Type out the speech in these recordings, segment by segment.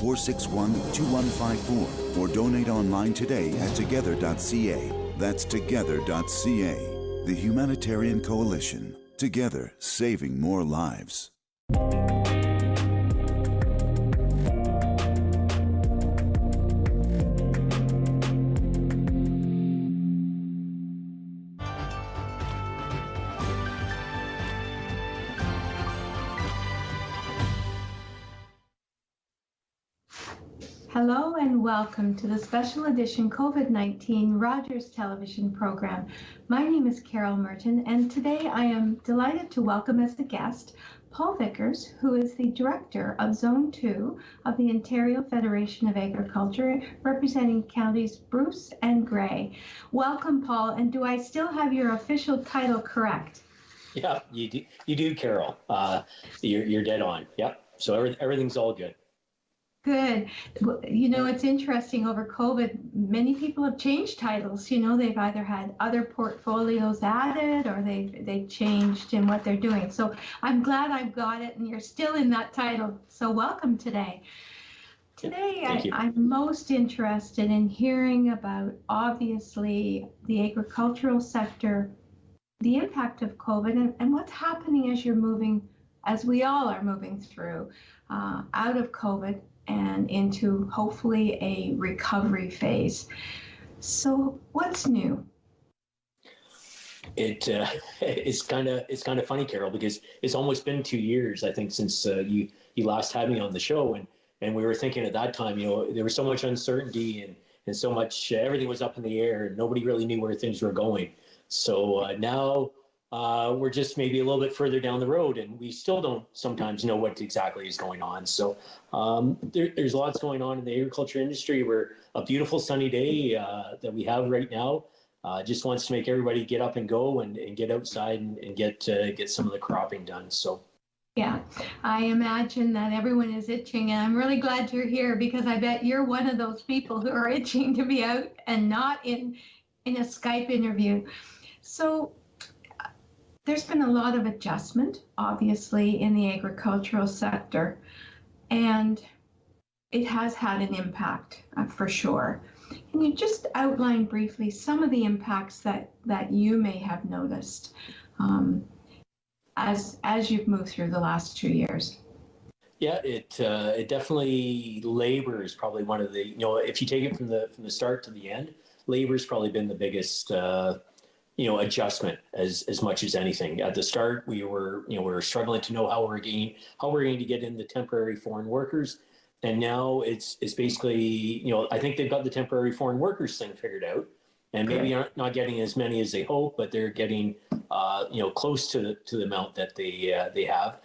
461-2154 or donate online today at together.ca. That's together.ca. The Humanitarian Coalition. Together, saving more lives. Hello and welcome to the special edition COVID-19 Rogers television program. My name is Carol Merton, and today I am delighted to welcome as a guest Paul Vickers, who is the Director of Zone 2 of the Ontario Federation of Agriculture, representing counties Bruce and Grey. Welcome, Paul, and do I still have your official title correct? Yeah, you do, Carol. You're dead on. Yep. So everything's all good. Good. You know, it's interesting, over COVID, many people have changed titles. You know, they've either had other portfolios added or they've changed in what they're doing. So I'm glad I've got it and you're still in that title. So welcome today. Today, I'm most interested in hearing about, obviously, the agricultural sector, the impact of COVID, and what's happening as you're moving, as we all are moving through, out of COVID and into hopefully a recovery phase. So what's new? It's kind of funny, Carol, because it's almost been 2 years, I think, since you last had me on the show, and we were thinking at that time, you know, there was so much uncertainty and so much, everything was up in the air and nobody really knew where things were going. So now we're just maybe a little bit further down the road, and we still don't sometimes know what exactly is going on. So there's lots going on in the agriculture industry. We're a beautiful sunny day that we have right now. Just wants to make everybody get up and go and get outside and get some of the cropping done. So. Yeah, I imagine that everyone is itching, and I'm really glad you're here because I bet you're one of those people who are itching to be out and not in a Skype interview. So there's been a lot of adjustment, obviously, in the agricultural sector, and it has had an impact for sure. Can you just outline briefly some of the impacts that you may have noticed as you've moved through the last 2 years? Yeah, it definitely, labor is probably one of the, you know, if you take it from the start to the end, labor's probably been the biggest adjustment as much as anything. At the start, we were struggling to know how we're going to get in the temporary foreign workers, and now it's basically, you know, I think they've got the temporary foreign workers thing figured out, and maybe not getting as many as they hope, but they're getting close to the amount that they have.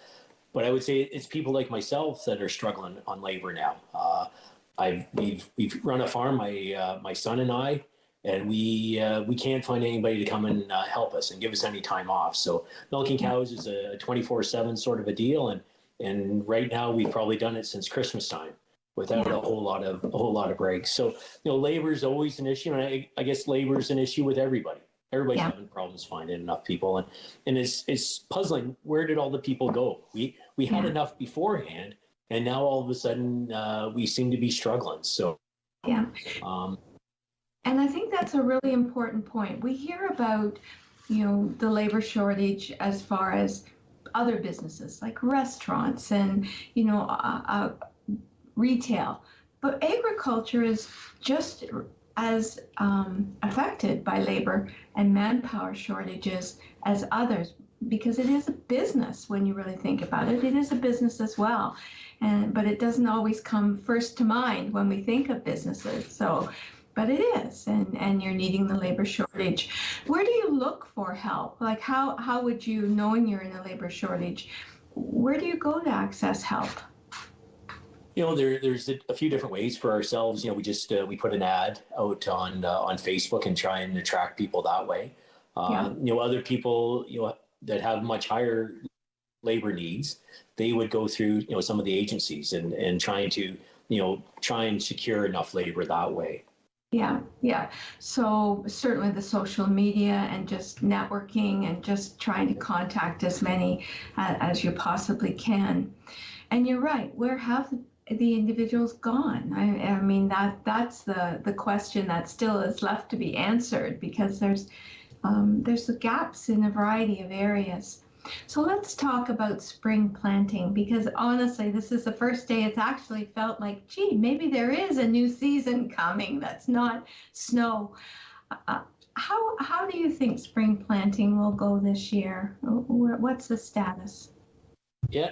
But I would say it's people like myself that are struggling on labor now. We've run a farm, my son and I. And we can't find anybody to come and help us and give us any time off. So milking cows is a 24/7 sort of a deal, and right now we've probably done it since Christmas time without a whole lot of breaks. So, you know, labor is always an issue, and I guess labor is an issue with everybody. Everybody's having problems finding enough people, and it's puzzling. Where did all the people go? We had enough beforehand, and now all of a sudden we seem to be struggling. So And I think that's a really important point. We hear about, you know, the labor shortage as far as other businesses like restaurants and, you know, retail. But agriculture is just as affected by labor and manpower shortages as others, because it is a business when you really think about it. It is a business as well. But it doesn't always come first to mind when we think of businesses. But it is, and you're needing the labor shortage. Where do you look for help? Like how would you, knowing you're in a labor shortage, where do you go to access help? You know, there's a few different ways for ourselves. You know, we put an ad out on Facebook and try and attract people that way. You know, other people, you know, that have much higher labor needs, they would go through, you know, some of the agencies and trying to, you know, try and secure enough labor that way. Yeah. So certainly the social media and just networking and just trying to contact as many as you possibly can. And you're right. Where have the individual's gone? I mean, that's the question that still is left to be answered, because there's the gaps in a variety of areas. So let's talk about spring planting, because honestly, this is the first day it's actually felt like, gee, maybe there is a new season coming that's not snow. How do you think spring planting will go this year? What's the status? Yeah,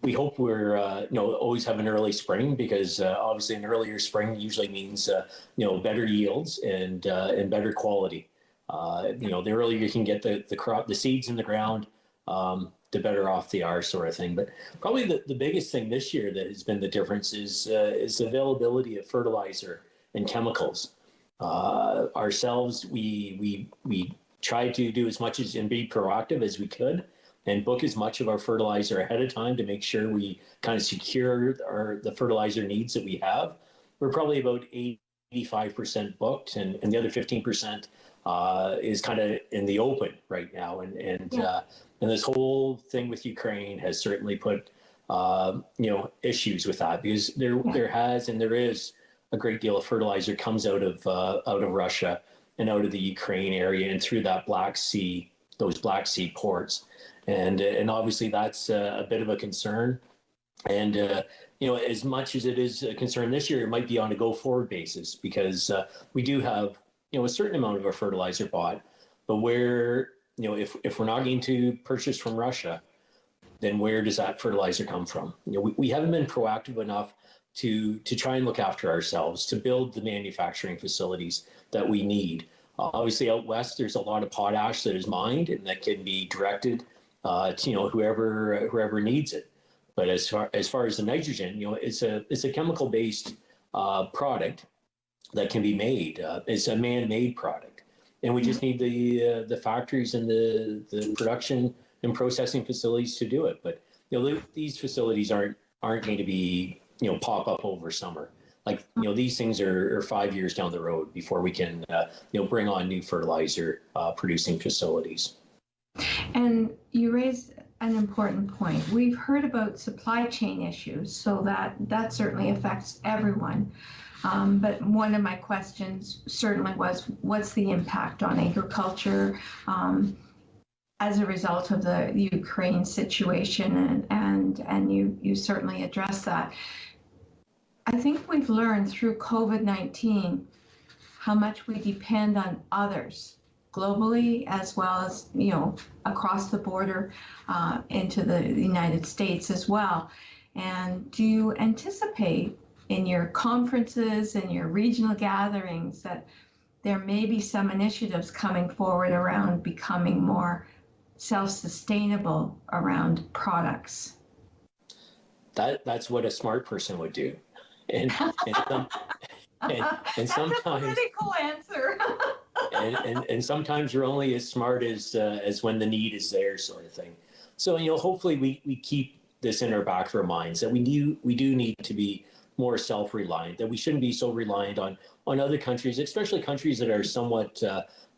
we hope we're always have an early spring, because obviously an earlier spring usually means better yields and better quality. The earlier you can get the crop, the seeds in the ground, the better off they are, sort of thing. But probably the biggest thing this year that has been the difference is the availability of fertilizer and chemicals. Ourselves, we tried to do as much and be proactive as we could, and book as much of our fertilizer ahead of time to make sure we kind of secure the fertilizer needs that we have. We're probably about 85% booked, and the other 15% is kind of in the open right now. And this whole thing with Ukraine has certainly put issues with that, because there has and there is a great deal of fertilizer comes out of Russia and out of the Ukraine area and through that those Black Sea ports. And obviously that's a bit of a concern. And, as much as it is a concern this year, it might be on a go-forward basis, because we do have, a certain amount of our fertilizer bought. But where, if we're not going to purchase from Russia, then where does that fertilizer come from? We haven't been proactive enough to try and look after ourselves, to build the manufacturing facilities that we need. Obviously, out west, there's a lot of potash that is mined and that can be directed to whoever needs it. But as far as the nitrogen, it's a chemical based product that can be made. It's a man-made product, and we just need the factories and the production and processing facilities to do it. But these facilities aren't going to be pop up over summer. Like these things are 5 years down the road before we can bring on new fertilizer producing facilities. And you raise an important point. We've heard about supply chain issues, so that certainly affects everyone. But one of my questions certainly was, what's the impact on agriculture as a result of the Ukraine situation? And you certainly addressed that. I think we've learned through COVID-19 how much we depend on others globally, as well as across the border into the United States as well. And do you anticipate in your conferences and your regional gatherings that there may be some initiatives coming forward around becoming more self-sustainable around products? That's what a smart person would do. And That's sometimes a political answer. and sometimes you're only as smart as when the need is there, sort of thing. So hopefully we keep this in our back of our minds, that we do need to be more self-reliant, that we shouldn't be so reliant on other countries, especially countries that are somewhat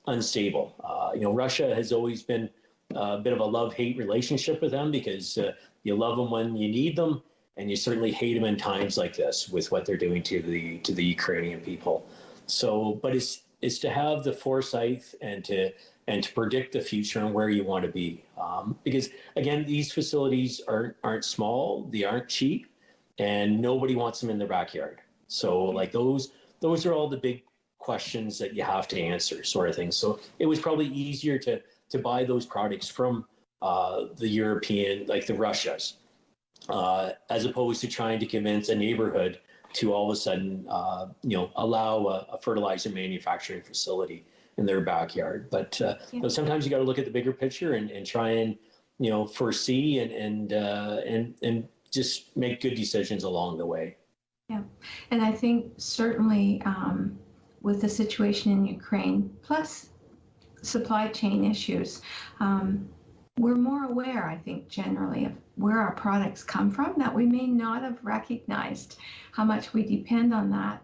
unstable. Russia has always been a bit of a love-hate relationship with them, because you love them when you need them, and you certainly hate them in times like this with what they're doing to the Ukrainian people. So, but it's to have the foresight and to predict the future and where you want to be, because again, these facilities aren't small, they aren't cheap, and nobody wants them in their backyard. So, like those are all the big questions that you have to answer, sort of thing. So, it was probably easier to buy those products from the European, like the Russias, as opposed to trying to convince a neighborhood to all of a sudden, allow a fertilizer manufacturing facility in their backyard. But sometimes you got to look at the bigger picture and try and foresee and just make good decisions along the way. Yeah, and I think certainly with the situation in Ukraine, plus supply chain issues, we're more aware, I think, generally of where our products come from, that we may not have recognized how much we depend on that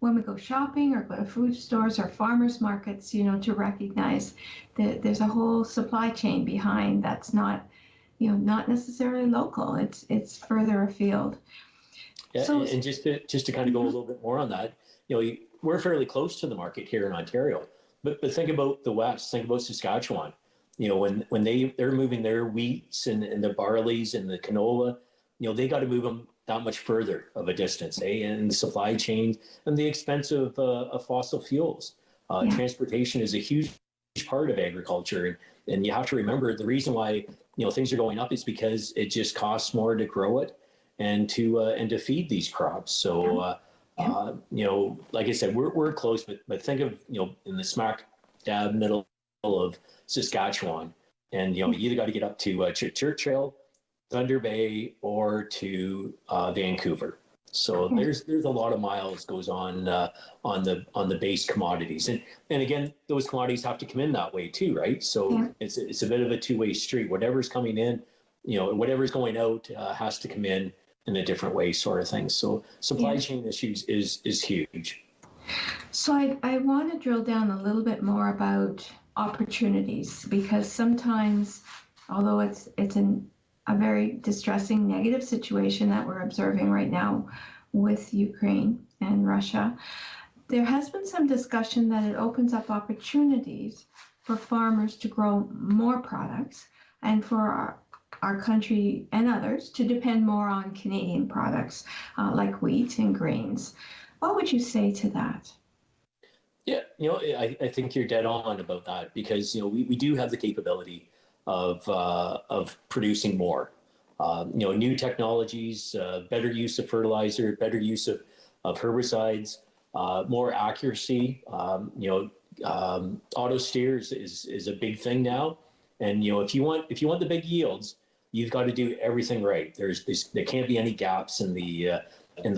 when we go shopping or go to food stores or farmers markets, to recognize that there's a whole supply chain behind that's not necessarily local. It's further afield. Yeah, So, and just to kind of go a little bit more on that, we're fairly close to the market here in Ontario, but think about the West, think about Saskatchewan. When they're moving their wheats and the barleys and the canola, they got to move them that much further of a distance, and the supply chain and the expense of fossil fuels. yeah, Transportation is a huge part of agriculture, and you have to remember the reason why things are going up is because it just costs more to grow it and to feed these crops. So like I said, we're close, but think of in the smack dab middle of Saskatchewan, and you either got to get up to Churchill, Thunder Bay, or to Vancouver. So there's a lot of miles goes on the base commodities, and again, those commodities have to come in that way too, right? So it's a bit of a two-way street. Whatever's coming in, whatever's going out has to come in a different way, sort of thing. So supply chain issues is huge. So I want to drill down a little bit more about opportunities, because sometimes, although it's a very distressing negative situation that we're observing right now with Ukraine and Russia, there has been some discussion that it opens up opportunities for farmers to grow more products and for our country and others to depend more on Canadian products like wheat and grains. What would you say to that? Yeah, I think you're dead on about that, because we do have the capability of producing more. New technologies, better use of fertilizer, better use of herbicides, more accuracy. Autosteer is a big thing now, and if you want the big yields, you've got to do everything right. There can't be any gaps in the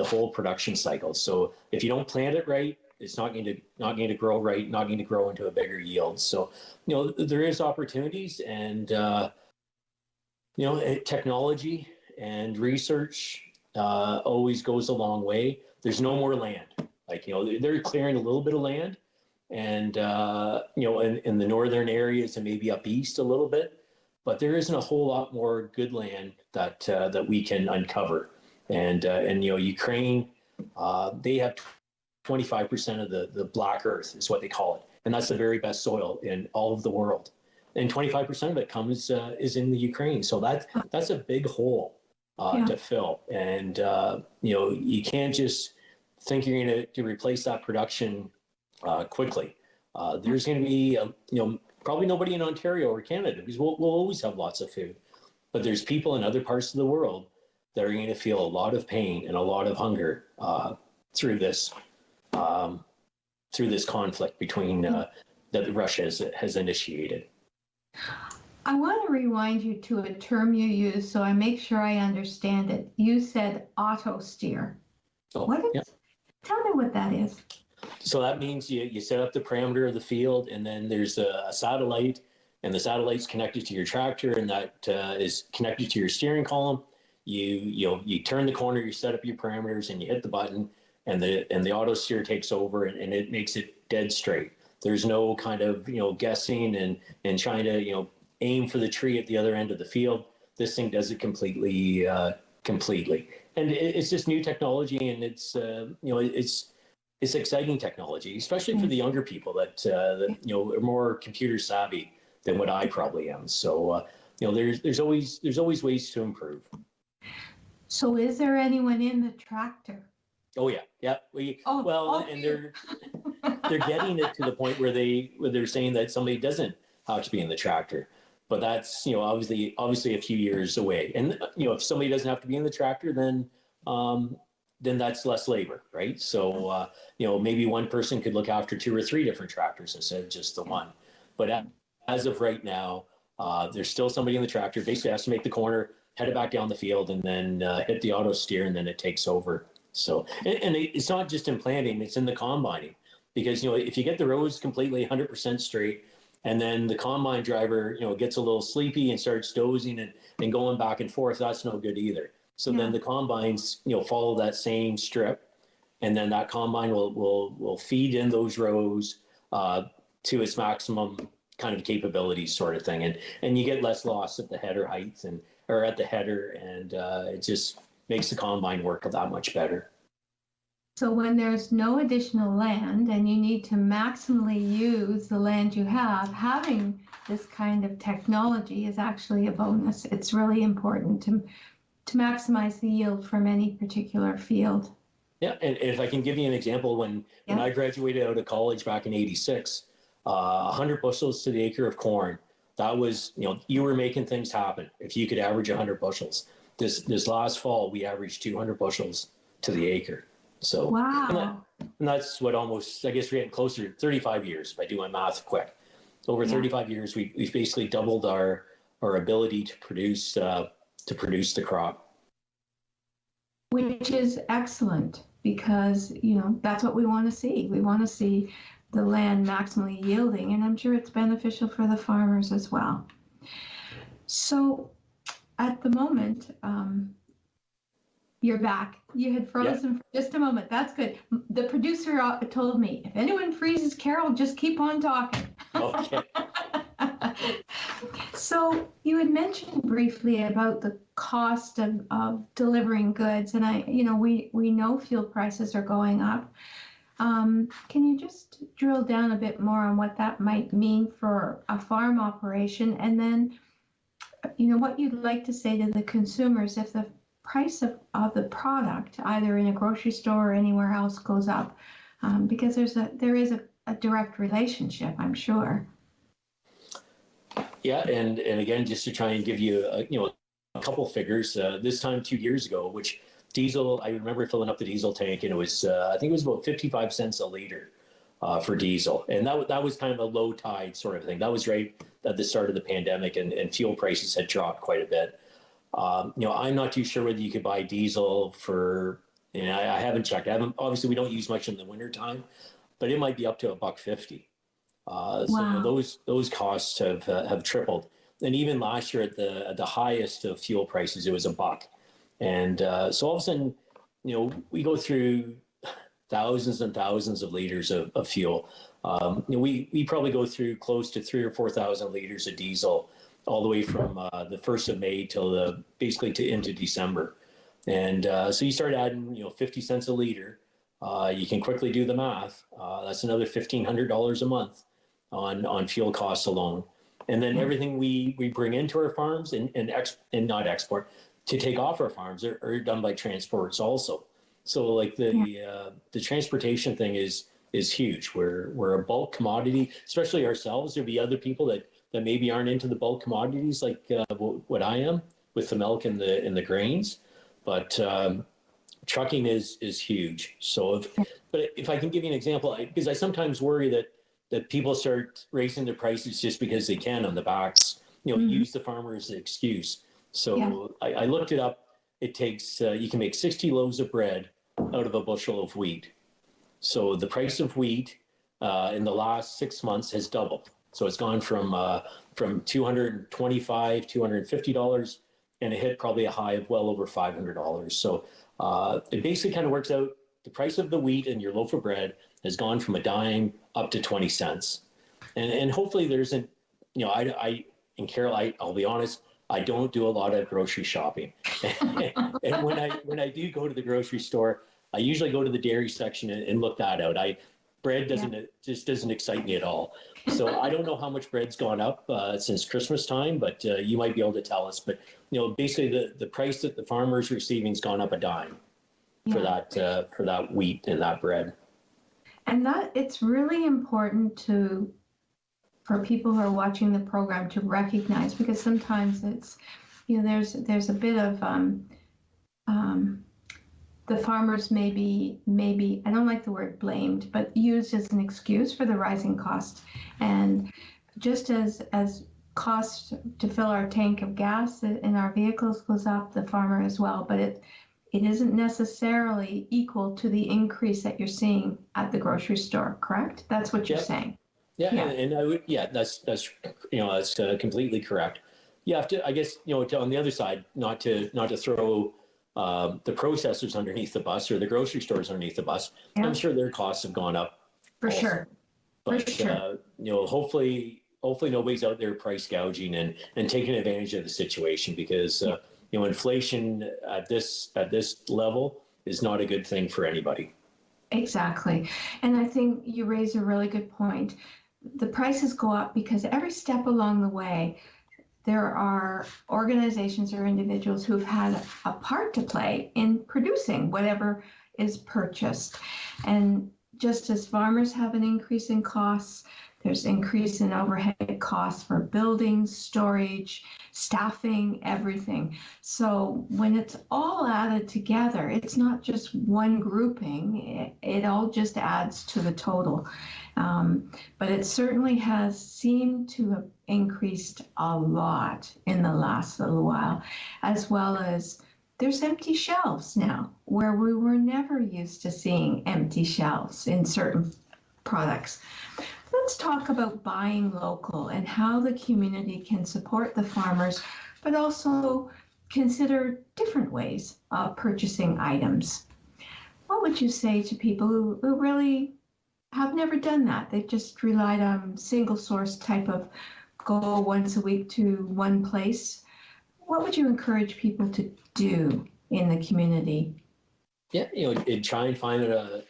whole production cycle. So if you don't plant it right, it's not going to grow right, not going to grow into a bigger yield. So, there is opportunities, and technology and research always goes a long way. There's no more land. Like, they're clearing a little bit of land, and in the northern areas and maybe up east a little bit, but there isn't a whole lot more good land that we can uncover. And Ukraine, they have 25% of the black earth is what they call it, and that's the very best soil in all of the world. And 25% of it is in the Ukraine, so that's a big hole to fill. And you can't just think you're going to replace that production quickly. There's going to be probably nobody in Ontario or Canada, because we'll always have lots of food, but there's people in other parts of the world that are going to feel a lot of pain and a lot of hunger through this conflict between that Russia has initiated. I want to rewind you to a term you used so I make sure I understand it. You said Autosteer. Oh, Tell me what that is. So that means you set up the parameter of the field, and then there's a satellite, and the satellite's connected to your tractor, and that is connected to your steering column. You turn the corner, you set up your parameters, and you hit the button, and the Autosteer takes over, and it makes it dead straight. There's no kind of guessing and trying to aim for the tree at the other end of the field. This thing does it completely, and it's just new technology, and it's exciting technology, especially for the younger people that are more computer savvy than what I probably am. So there's always ways to improve. So is there anyone in the tractor? Oh yeah. And they're getting it to the point where they're saying that somebody doesn't have to be in the tractor, but that's obviously a few years away. And if somebody doesn't have to be in the tractor, then that's less labor, right? So maybe one person could look after 2 or 3 different tractors instead of just the one. But as of right now, there's still somebody in the tractor. Basically has to make the corner, head it back down the field, and then hit the Autosteer, and then it takes over. So, and it's not just in planting, it's in the combining, because if you get the rows completely 100% straight, and then the combine driver gets a little sleepy and starts dozing and going back and forth, that's no good either. So then the combines follow that same strip, and then that combine will feed in those rows to its maximum kind of capabilities, sort of thing, and you get less loss at the header height or at the header, and makes the combine work that much better. So when there's no additional land and you need to maximally use the land you have, having this kind of technology is actually a bonus. It's really important to maximize the yield from any particular field. Yeah, and if I can give you an example, when I graduated out of college back in '86, 100 bushels to the acre of corn, that was, you were making things happen if you could average 100 bushels. This last fall, we averaged 200 bushels to the acre. So, wow. And that's what almost, I guess we're getting closer to 35 years, if I do my math quick. Over 35 years, we've basically doubled our ability to produce the crop. Which is excellent because, that's what we want to see. We want to see the land maximally yielding, and I'm sure it's beneficial for the farmers as well. So at the moment, you're back. You had frozen for just a moment. That's good. The producer told me, if anyone freezes Carol, just keep on talking. Okay. So you had mentioned briefly about the cost of delivering goods, and we know fuel prices are going up. Can you just drill down a bit more on what that might mean for a farm operation, and then, what you'd like to say to the consumers if the price of the product, either in a grocery store or anywhere else, goes up, because there is a direct relationship, I'm sure. Yeah, and again, just to try and give you a couple figures, this time 2 years ago, which diesel, I remember filling up the diesel tank, and it was I think it was about 55 cents a liter for diesel, and that was kind of a low tide sort of thing. That was right at the start of the pandemic, and fuel prices had dropped quite a bit. I'm not too sure whether you could buy diesel for, I haven't checked. Obviously, we don't use much in the wintertime, but it might be up to $1.50. Wow. So those costs have tripled. And even last year at the highest of fuel prices, it was $1. And so all of a sudden, we go through thousands and thousands of liters of fuel. We probably go through close to 3,000 or 4,000 liters of diesel all the way from the 1st of May till basically into December. And so you start adding, 50 cents a liter. You can quickly do the math. That's another $1,500 a month on fuel costs alone. And then everything we bring into our farms and not export to take off our farms are done by transports also. So like the transportation thing is huge. We're a bulk commodity, especially ourselves. There'll be other people that maybe aren't into the bulk commodities like what I am with the milk and the grains, but trucking is huge. So but if I can give you an example, because I sometimes worry that people start raising their prices just because they can on the backs, use the farmer as an excuse. So I looked it up. It takes, you can make 60 loaves of bread out of a bushel of wheat. So the price of wheat in the last 6 months has doubled. So it's gone from $225, $250, and it hit probably a high of well over $500. So it basically kind of works out. The price of the wheat and your loaf of bread has gone from a dime up to 20 cents. And hopefully there isn't, and Carol, I'll be honest, I don't do a lot of grocery shopping. And when I do go to the grocery store, I usually go to the dairy section and look that out. Bread just doesn't excite me at all. So I don't know how much bread's gone up since Christmas time, but you might be able to tell us. But basically the price that the farmer's receiving has gone up a dime for that wheat and that bread. And that it's really important for people who are watching the program to recognize, because sometimes it's there's a bit of the farmers maybe I don't like the word blamed, but used as an excuse for the rising cost. And just as cost to fill our tank of gas in our vehicles goes up, the farmer as well, but it isn't necessarily equal to the increase that you're seeing at the grocery store, correct? That's what you're saying. Yeah. And I would, that's completely correct. You have to, I guess, on the other side, not to throw the processors underneath the bus or the grocery stores underneath the bus. Yeah. I'm sure their costs have gone up. For sure. But, hopefully nobody's out there price gouging and taking advantage of the situation, because, inflation at this level is not a good thing for anybody. Exactly. And I think you raise a really good point. The prices go up because every step along the way, there are organizations or individuals who've had a part to play in producing whatever is purchased. And just as farmers have an increase in costs, there's increase in overhead costs for buildings, storage, staffing, everything. So when it's all added together, it's not just one grouping, it all just adds to the total. But it certainly has seemed to have increased a lot in the last little while, as well as there's empty shelves now where we were never used to seeing empty shelves in certain products. Let's talk about buying local and how the community can support the farmers, but also consider different ways of purchasing items. What would you say to people who really have never done that? They've just relied on single source type of go once a week to one place. What would you encourage people to do in the community? Yeah, try and find a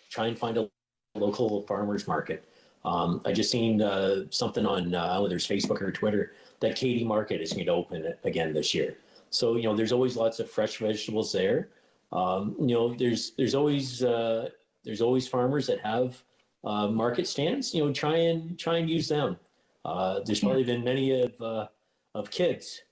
local farmers market. I just seen something on whether it's Facebook or Twitter that Katy Market is going to open again this year. So there's always lots of fresh vegetables there. There's always farmers that have market stands. Try and use them. There's probably been many of kids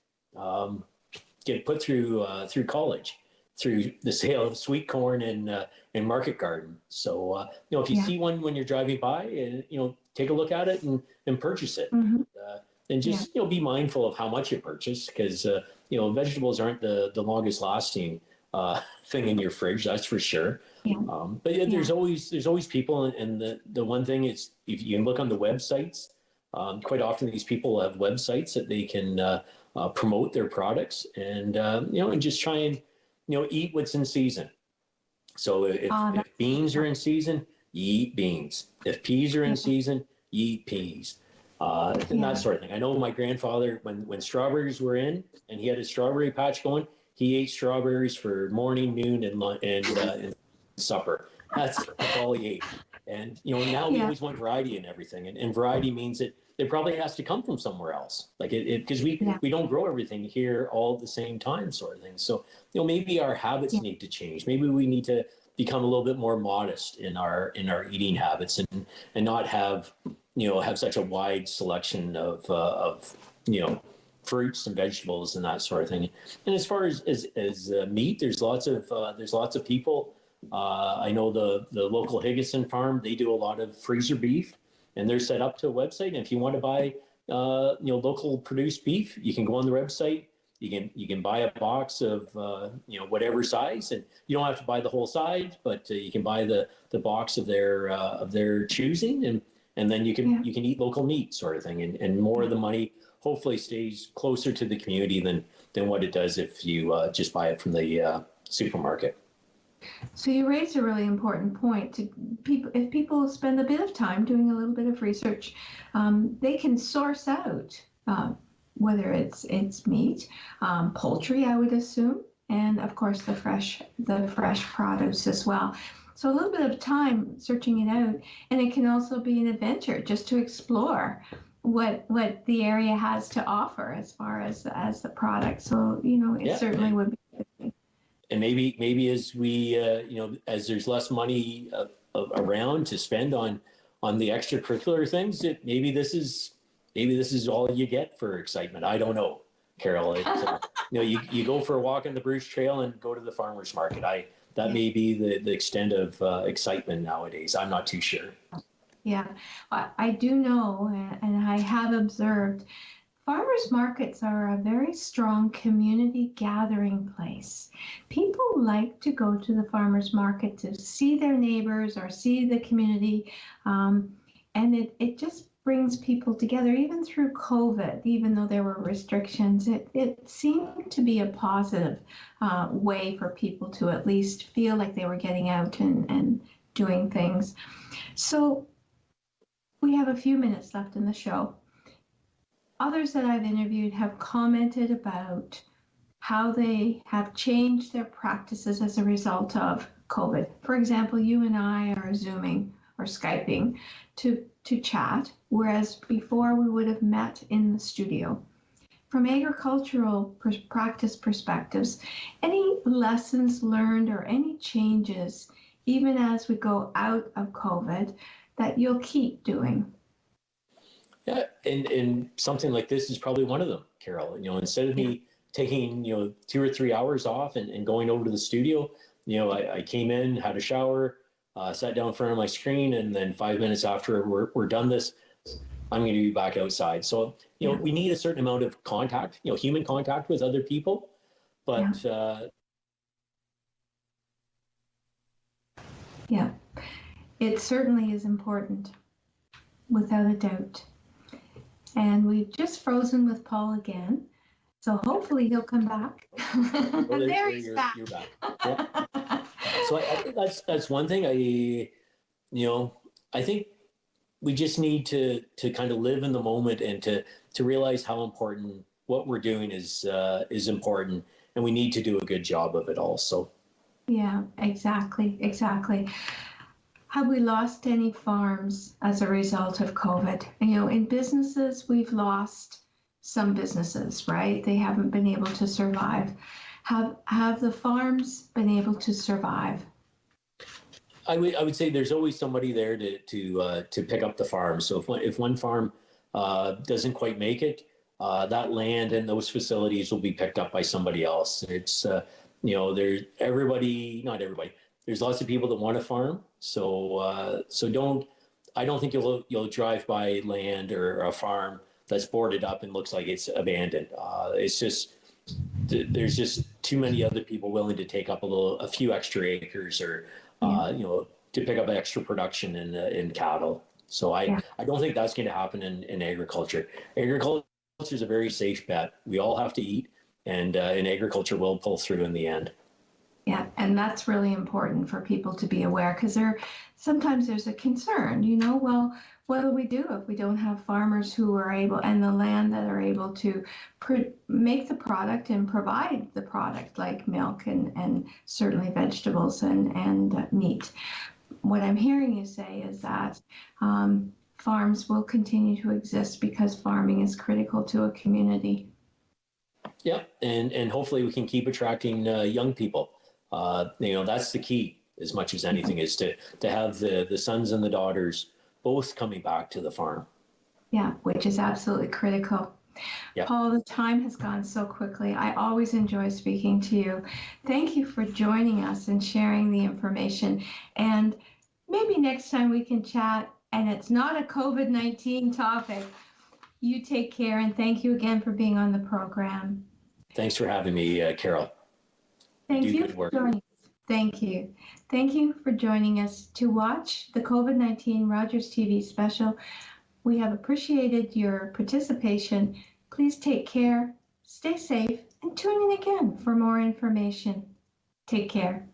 get put through college through the sale of sweet corn and Market Garden. So if you see one when you're driving by, and take a look at it and purchase it. Mm-hmm. And just be mindful of how much you purchase, because vegetables aren't the longest lasting thing in your fridge, that's for sure. Yeah. But there's always people, and the one thing is, if you can look on the websites, quite often these people have websites that they can promote their products, and and just try and eat what's in season. So if beans are in season, you eat beans. If peas are in season, you eat peas. And that sort of thing. I know my grandfather, when strawberries were in and he had a strawberry patch going, he ate strawberries for morning, noon, and supper. That's all he ate. And now we always want variety in everything, and variety means that it probably has to come from somewhere else, like because we don't grow everything here all at the same time, sort of thing. So maybe our habits need to change. Maybe we need to become a little bit more modest in our eating habits, and not have such a wide selection of fruits and vegetables and that sort of thing. And as far as meat, there's lots of people. I know the local Higginson farm, they do a lot of freezer beef, and they're set up to a website. And if you want to buy local produced beef, you can go on the website. You can buy a box of whatever size, and you don't have to buy the whole size, but you can buy the box of their choosing, and then you can eat local meat, sort of thing, and more of the money hopefully stays closer to the community than what it does if you just buy it from the supermarket. So you raised a really important point. If people spend a bit of time doing a little bit of research, they can source out whether it's meat, poultry, I would assume, and of course the fresh produce as well. So a little bit of time searching it out, and it can also be an adventure just to explore what the area has to offer as far as the product. So it certainly would be. And maybe as we as there's less money around to spend on the extracurricular things, maybe this is all you get for excitement. I don't know, Carol. You go for a walk on the Bruce Trail and go to the farmers market. That may be the extent of excitement nowadays. I'm not too sure. Yeah, I do know, and I have observed, farmers markets are a very strong community gathering place. People like to go to the farmers market to see their neighbors or see the community, and it just brings people together. Even through COVID, even though there were restrictions, it seemed to be a positive way for people to at least feel like they were getting out and doing things. So we have a few minutes left in the show. Others that I've interviewed have commented about how they have changed their practices as a result of COVID. For example, you and I are Zooming or Skyping to chat, whereas before we would have met in the studio. From agricultural practice perspectives, any lessons learned or any changes, even as we go out of COVID, that you'll keep doing? Yeah, and something like this is probably one of them, Carol. Instead of me taking 2 or 3 hours off and going over to the studio, I came in, had a shower, sat down in front of my screen, and then 5 minutes after we're done this, I'm going to be back outside. So we need a certain amount of contact, human contact with other people, but it certainly is important, without a doubt. And we've just frozen with Paul again. So hopefully he'll come back. Well, there he's back. You're back. Yeah. So I think that's one thing. I think we just need to kind of live in the moment and to realize how important what we're doing is important, and we need to do a good job of it also. Yeah, exactly. Have we lost any farms as a result of COVID? In businesses, we've lost some businesses, right? They haven't been able to survive. Have the farms been able to survive? I would say there's always somebody there to pick up the farm. So if one farm doesn't quite make it, that land and those facilities will be picked up by somebody else. It's there's not everybody. There's lots of people that want to farm. So I don't think you'll drive by land or a farm that's boarded up and looks like it's abandoned. It's just there's just too many other people willing to take up a few extra acres or to pick up extra production in cattle. So I don't think that's going to happen in agriculture. Agriculture is a very safe bet. We all have to eat, and in agriculture, we'll pull through in the end. Yeah, and that's really important for people to be aware, because sometimes there's a concern, well, what do we do if we don't have farmers who are able, and the land that are able to make the product and provide the product, like milk and certainly vegetables and meat. What I'm hearing you say is that farms will continue to exist because farming is critical to a community. Yeah, and hopefully we can keep attracting young people. That's the key as much as anything, is to have the sons and the daughters both coming back to the farm. Yeah, which is absolutely critical. Yeah. Paul, the time has gone so quickly. I always enjoy speaking to you. Thank you for joining us and sharing the information. And maybe next time we can chat, and it's not a COVID-19 topic. You take care, and thank you again for being on the program. Thanks for having me, Carol. Thank you for joining us. Thank you. Thank you for joining us to watch the COVID-19 Rogers TV special. We have appreciated your participation. Please take care, stay safe, and tune in again for more information. Take care.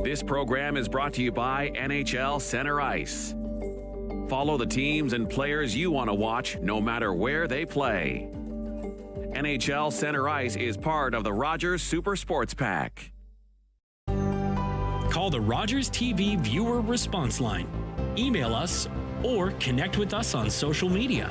This program is brought to you by NHL Center Ice. Follow the teams and players you want to watch no matter where they play. NHL Center Ice is part of the Rogers Super Sports Pack. Call the Rogers TV viewer response line, email us, or connect with us on social media.